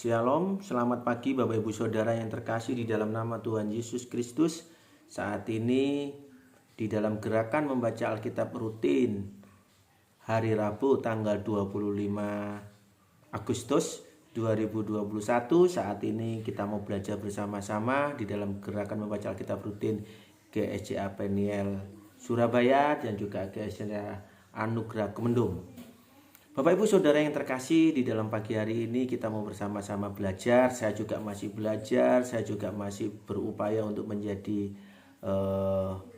Shalom, selamat pagi Bapak Ibu Saudara yang terkasih di dalam nama Tuhan Yesus Kristus. Saat ini di dalam gerakan membaca Alkitab rutin hari Rabu tanggal 25 Agustus 2021. Saat ini kita mau belajar bersama-sama di dalam gerakan membaca Alkitab rutin GSJA Peniel Surabaya dan juga GSJA Anugerah Kemendung. Bapak Ibu Saudara yang terkasih, di dalam pagi hari ini kita mau bersama-sama belajar. Saya juga masih belajar, saya juga masih berupaya untuk menjadi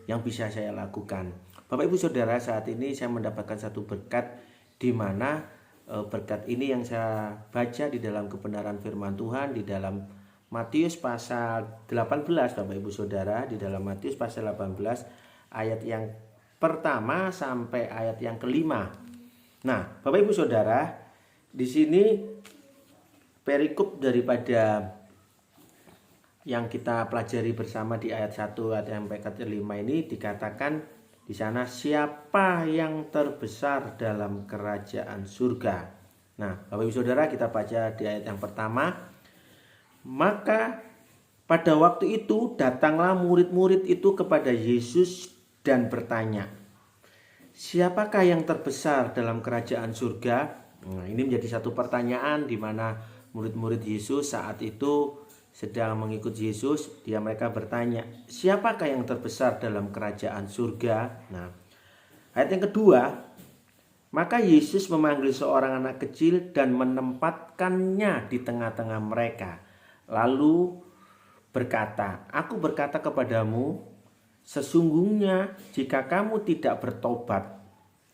yang bisa saya lakukan. Bapak Ibu Saudara, saat ini saya mendapatkan satu berkat di mana berkat ini yang saya baca di dalam kebenaran firman Tuhan di dalam Matius pasal 18, Bapak Ibu Saudara, di dalam Matius pasal 18 ayat yang pertama sampai ayat yang kelima. Nah, Bapak Ibu Saudara, di sini perikop daripada yang kita pelajari bersama di ayat 1 ayat sampai ke 5 ini dikatakan di sana, siapa yang terbesar dalam kerajaan surga. Nah, Bapak Ibu Saudara, kita baca di ayat yang pertama. Maka pada waktu itu datanglah murid-murid itu kepada Yesus dan bertanya, siapakah yang terbesar dalam kerajaan surga? Nah, ini menjadi satu pertanyaan di mana murid-murid Yesus saat itu sedang mengikut Yesus. Mereka bertanya, siapakah yang terbesar dalam kerajaan surga? Nah, ayat yang kedua, maka Yesus memanggil seorang anak kecil dan menempatkannya di tengah-tengah mereka. Lalu berkata, aku berkata kepadamu, sesungguhnya jika kamu tidak bertobat,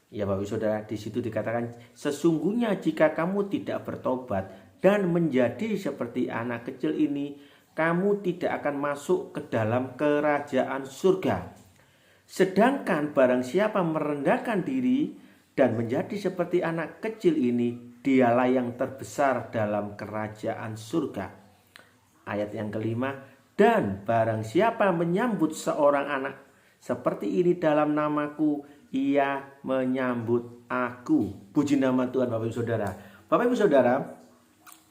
ya Bapak Saudara, di situ dikatakan sesungguhnya jika kamu tidak bertobat dan menjadi seperti anak kecil ini, kamu tidak akan masuk ke dalam kerajaan surga. Sedangkan barang siapa merendahkan diri dan menjadi seperti anak kecil ini, dialah yang terbesar dalam kerajaan surga. Ayat yang kelima, dan barang siapa menyambut seorang anak seperti ini dalam namaku, ia menyambut aku. Puji nama Tuhan. Bapak Ibu Saudara. Bapak Ibu Saudara,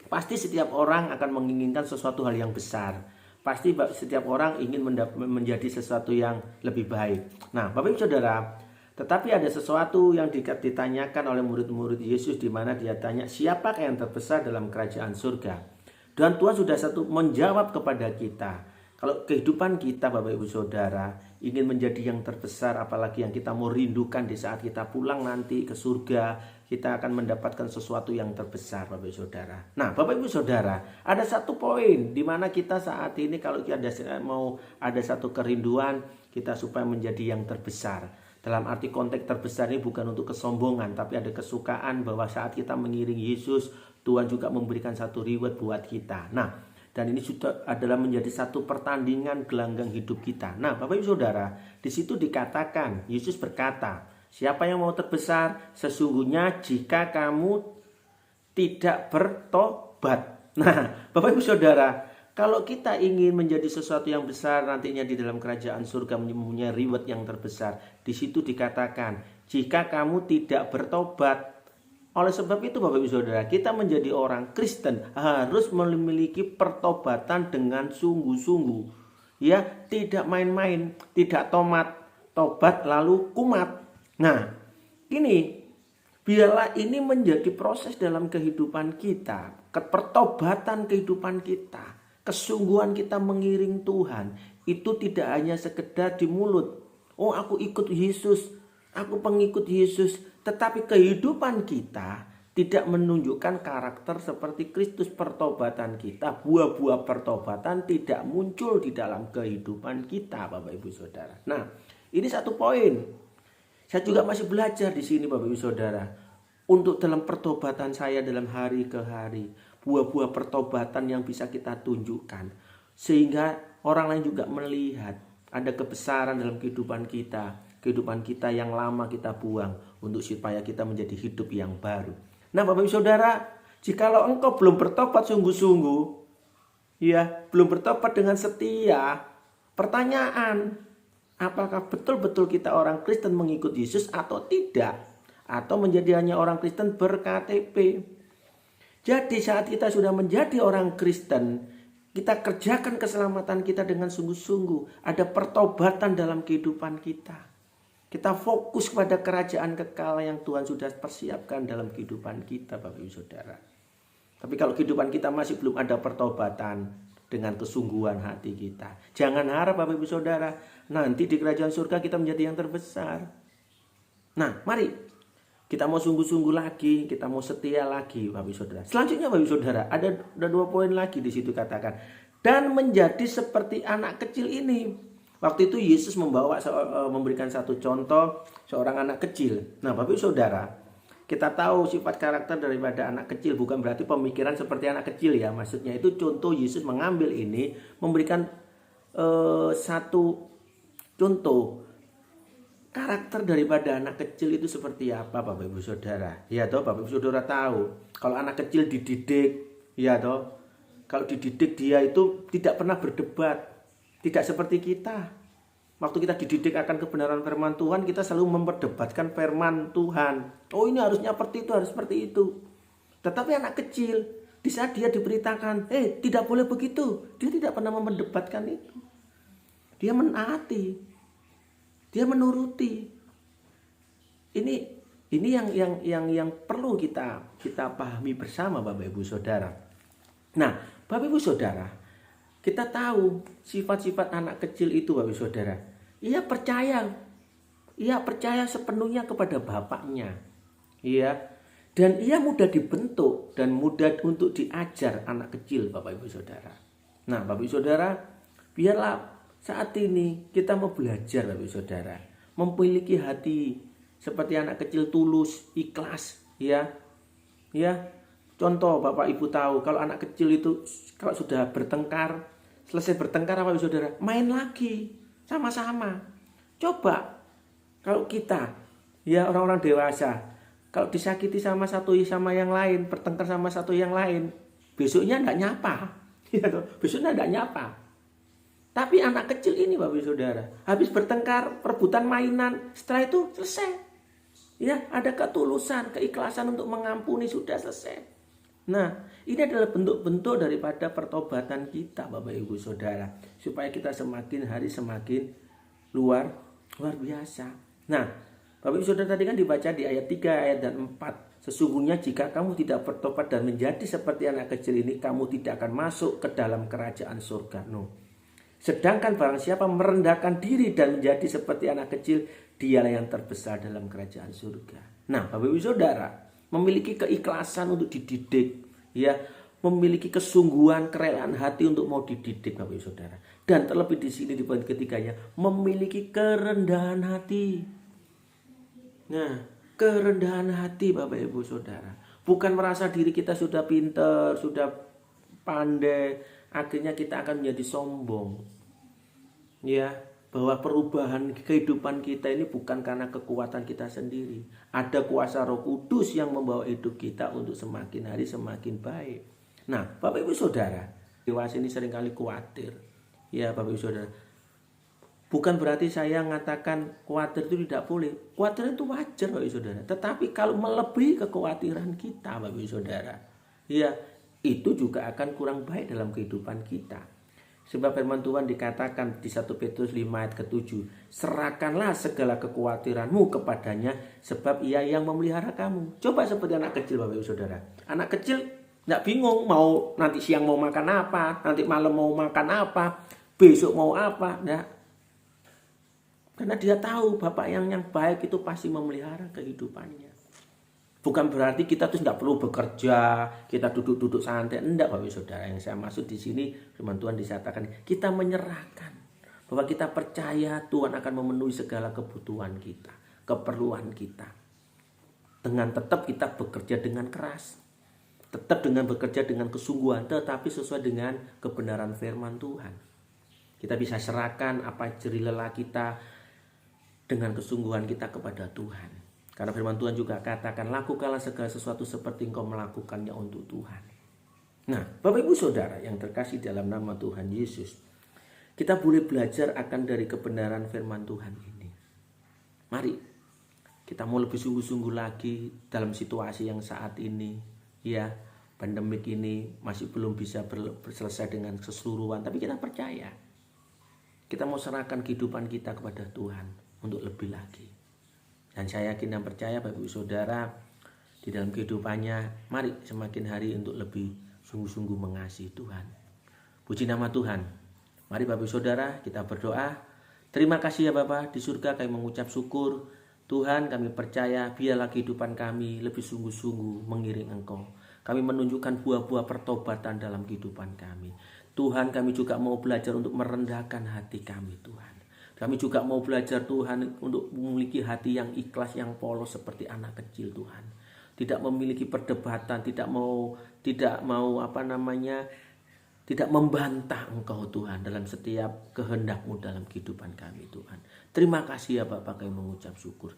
pasti setiap orang akan menginginkan sesuatu hal yang besar. Pasti setiap orang ingin menjadi sesuatu yang lebih baik. Nah, Bapak Ibu Saudara, tetapi ada sesuatu yang ditanyakan oleh murid-murid Yesus, di mana dia tanya, siapakah yang terbesar dalam kerajaan surga? Dan Tuhan sudah menjawab kepada kita. Kalau kehidupan kita Bapak Ibu Saudara ingin menjadi yang terbesar, apalagi yang kita mau rindukan di saat kita pulang nanti ke surga, kita akan mendapatkan sesuatu yang terbesar Bapak Ibu Saudara. Nah Bapak Ibu Saudara, ada satu poin di mana kita saat ini kalau kita mau ada satu kerinduan kita supaya menjadi yang terbesar. Dalam arti konteks terbesar ini bukan untuk kesombongan, tapi ada kesukaan bahwa saat kita mengiring Yesus, Tuhan juga memberikan satu reward buat kita. Nah, dan ini sudah adalah menjadi satu pertandingan gelanggang hidup kita. Nah, Bapak Ibu Saudara, di situ dikatakan, Yesus berkata, siapa yang mau terbesar? Sesungguhnya jika kamu tidak bertobat. Nah, Bapak Ibu Saudara, kalau kita ingin menjadi sesuatu yang besar nantinya di dalam kerajaan surga, mempunyai reward yang terbesar, di situ dikatakan, jika kamu tidak bertobat. Oleh sebab itu Bapak Ibu Saudara, kita menjadi orang Kristen harus memiliki pertobatan dengan sungguh-sungguh. Ya, tidak main-main, tidak tobat lalu kumat. Nah, ini biarlah ini menjadi proses dalam kehidupan kita, pertobatan kehidupan kita, kesungguhan kita mengiring Tuhan. Itu tidak hanya sekedar di mulut. Oh, aku ikut Yesus, aku pengikut Yesus. Tetapi kehidupan kita tidak menunjukkan karakter seperti Kristus. Pertobatan kita, buah-buah pertobatan tidak muncul di dalam kehidupan kita Bapak Ibu Saudara. Nah, ini satu poin. Saya juga masih belajar di sini Bapak Ibu Saudara. Untuk dalam pertobatan saya dalam hari ke hari, buah-buah pertobatan yang bisa kita tunjukkan. Sehingga orang lain juga melihat ada kebesaran dalam kehidupan kita. Kehidupan kita yang lama kita buang untuk supaya kita menjadi hidup yang baru. Nah Bapak Ibu Saudara, jikalau engkau belum bertobat sungguh-sungguh, ya belum bertobat dengan setia, pertanyaan, apakah betul-betul kita orang Kristen mengikut Yesus atau tidak? Atau menjadi hanya orang Kristen ber-KTP? Jadi saat kita sudah menjadi orang Kristen, kita kerjakan keselamatan kita dengan sungguh-sungguh. Ada pertobatan dalam kehidupan kita. Kita fokus pada kerajaan kekal yang Tuhan sudah persiapkan dalam kehidupan kita, Bapak Ibu Saudara. Tapi kalau kehidupan kita masih belum ada pertobatan dengan kesungguhan hati kita, jangan harap Bapak Ibu Saudara nanti di kerajaan surga kita menjadi yang terbesar. Nah, mari kita mau sungguh-sungguh lagi, kita mau setia lagi, Bapak Ibu Saudara. Selanjutnya Bapak Ibu Saudara, ada 2 poin lagi di situ katakan, dan menjadi seperti anak kecil ini. Waktu itu Yesus memberikan satu contoh seorang anak kecil. Nah, Bapak Ibu Saudara, kita tahu sifat karakter daripada anak kecil, bukan berarti pemikiran seperti anak kecil ya. Maksudnya itu contoh Yesus mengambil ini, memberikan satu contoh karakter daripada anak kecil itu seperti apa, Bapak Ibu Saudara. Ya toh, Bapak Ibu Saudara tahu, kalau anak kecil dididik, ya toh, kalau dididik dia itu tidak pernah berdebat. Tidak seperti kita. Waktu kita dididik akan kebenaran firman Tuhan, kita selalu memperdebatkan firman Tuhan. Oh, ini harusnya seperti itu, harus seperti itu. Tetapi anak kecil, di saat dia diberitakan, tidak boleh begitu, dia tidak pernah memperdebatkan itu. Dia menaati, dia menuruti. Ini yang perlu kita pahami bersama, Bapak Ibu Saudara. Nah, Bapak Ibu Saudara, kita tahu sifat-sifat anak kecil itu, Bapak Ibu Saudara. Ia percaya sepenuhnya kepada bapaknya. Iya. Dan ia mudah dibentuk dan mudah untuk diajar anak kecil, Bapak Ibu Saudara. Nah, Bapak Ibu Saudara, biarlah saat ini kita mau belajar, Bapak Ibu Saudara, memiliki hati seperti anak kecil, tulus, ikhlas, ya. Contoh, Bapak Ibu tahu kalau anak kecil itu kalau sudah bertengkar, selesai bertengkar, Bapak Ibu Saudara, main lagi sama-sama. Coba kalau kita, ya orang-orang dewasa, kalau disakiti sama satu sama yang lain, bertengkar sama satu yang lain, besoknya enggak nyapa. Ya, besoknya enggak nyapa. Tapi anak kecil ini, Bapak Ibu Saudara, habis bertengkar, perebutan mainan, setelah itu selesai. Ya, ada ketulusan, keikhlasan untuk mengampuni, sudah selesai. Nah, ini adalah bentuk-bentuk daripada pertobatan kita, Bapak Ibu Saudara, supaya kita semakin hari semakin luar biasa. Nah, Bapak Ibu Saudara, tadi kan dibaca di ayat 3, ayat dan 4. Sesungguhnya jika kamu tidak bertobat dan menjadi seperti anak kecil ini, kamu tidak akan masuk ke dalam kerajaan surga. Sedangkan barang siapa merendahkan diri dan menjadi seperti anak kecil, dialah yang terbesar dalam kerajaan surga. Nah, Bapak Ibu Saudara, memiliki keikhlasan untuk dididik, ya, memiliki kesungguhan, kerelaan hati untuk mau dididik, Bapak Ibu Saudara. Dan terlebih di sini di poin ketiganya, memiliki kerendahan hati. Nah, kerendahan hati, Bapak Ibu Saudara, bukan merasa diri kita sudah pintar, sudah pandai, akhirnya kita akan menjadi sombong. Ya, bahwa perubahan kehidupan kita ini bukan karena kekuatan kita sendiri. Ada kuasa Roh Kudus yang membawa hidup kita untuk semakin hari semakin baik. Nah, Bapak Ibu Saudara, dewasa ini seringkali khawatir. Ya, Bapak Ibu Saudara, bukan berarti saya mengatakan khawatir itu tidak boleh. Khawatir itu wajar, Bapak Ibu Saudara. Tetapi kalau melebihi kekhawatiran kita, Bapak Ibu Saudara, ya, itu juga akan kurang baik dalam kehidupan kita. Sebab firman Tuhan dikatakan di 1 Petrus 5 ayat ke-7, serahkanlah segala kekhawatiranmu kepadanya, sebab ia yang memelihara kamu. Coba seperti anak kecil, Bapak Ibu Saudara. Anak kecil nggak bingung mau nanti siang mau makan apa, nanti malam mau makan apa, besok mau apa, enggak. Karena dia tahu Bapak yang baik itu pasti memelihara kehidupannya. Bukan berarti kita tuh tidak perlu bekerja, kita duduk-duduk santai. Enggak, Bapak Ibu Saudara. Yang saya maksud di sini, firman Tuhan disatakan kita menyerahkan, bahwa kita percaya Tuhan akan memenuhi segala kebutuhan kita, keperluan kita. Dengan tetap kita bekerja dengan keras, tetap dengan bekerja dengan kesungguhan, tetapi sesuai dengan kebenaran firman Tuhan. Kita bisa serahkan apa jerih lelah kita dengan kesungguhan kita kepada Tuhan. Karena firman Tuhan juga katakan, lakukanlah segala sesuatu seperti engkau melakukannya untuk Tuhan. Nah, Bapak Ibu Saudara yang terkasih dalam nama Tuhan Yesus, kita boleh belajar akan dari kebenaran firman Tuhan ini. Mari kita mau lebih sungguh-sungguh lagi dalam situasi yang saat ini, ya, pandemik ini masih belum bisa selesai dengan keseluruhan, tapi kita percaya. Kita mau serahkan kehidupan kita kepada Tuhan untuk lebih lagi. Dan saya yakin dan percaya Bapak Ibu Saudara di dalam kehidupannya, mari semakin hari untuk lebih sungguh-sungguh mengasihi Tuhan. Puji nama Tuhan. Mari Bapak Ibu Saudara kita berdoa. Terima kasih ya Bapak, di surga kami mengucap syukur. Tuhan, kami percaya biarlah kehidupan kami lebih sungguh-sungguh mengiring Engkau. Kami menunjukkan buah-buah pertobatan dalam kehidupan kami. Tuhan, kami juga mau belajar untuk merendahkan hati kami Tuhan. Kami juga mau belajar Tuhan untuk memiliki hati yang ikhlas, yang polos seperti anak kecil Tuhan. Tidak memiliki perdebatan, tidak mau tidak membantah Engkau Tuhan dalam setiap kehendak-Mu dalam kehidupan kami Tuhan. Terima kasih ya Bapak, kami mengucap syukur.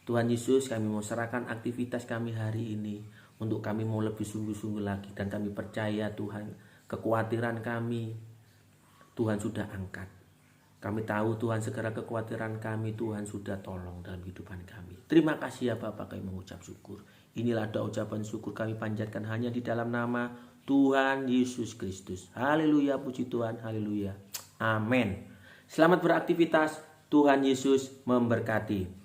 Tuhan Yesus, kami mau serahkan aktivitas kami hari ini untuk kami mau lebih sungguh-sungguh lagi. Dan kami percaya Tuhan, kekhawatiran kami Tuhan sudah angkat. Kami tahu Tuhan segala kekhawatiran kami Tuhan sudah tolong dalam kehidupan kami. Terima kasih ya Bapak, kami mengucap syukur. Inilah doa ucapan syukur kami panjatkan hanya di dalam nama Tuhan Yesus Kristus. Haleluya, puji Tuhan, haleluya. Amin. Selamat beraktivitas, Tuhan Yesus memberkati.